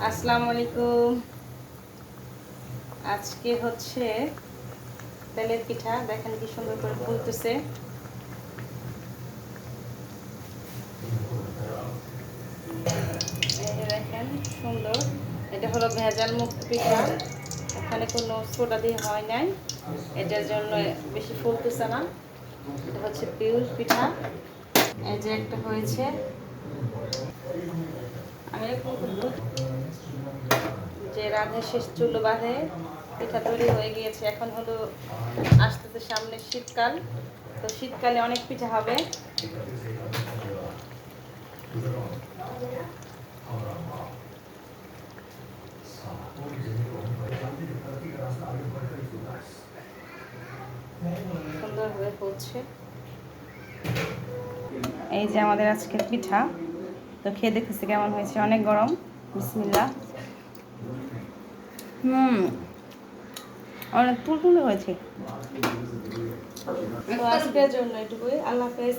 আসসালামু আলাইকুম। আজকে হচ্ছে তেলের পিঠা, দেখেন কি সুন্দর করে ফুলতেছে। এই যে দেখেন সুন্দর, এটা হলো ভেজাল মুক্ত পিঠা, এখানে কোনো সোডা দিয়ে হয় নাই, এটার জন্য বেশি ফুলতেছে না। এটা হচ্ছে পিওর পিঠা। এই যে একটা হয়েছে, আমি এরকম যে রাধে শেষ চুলো বাঁধে পিঠা তৈরি হয়ে গিয়েছে। এখন হলো আসতেছে সামনে শীতকাল, তো শীতকালে অনেক পিঠা হবে। সুন্দরভাবে হচ্ছে। এই যে আমাদের আজকের পিঠা, তো খেয়ে দেখতেছি কেমন হয়েছে। অনেক গরম। বিসমিল্লাহ। অনেক তুলতুলে হয়েছে। তো আজকের জন্য এটুকুই। আল্লাহ হাফেজ।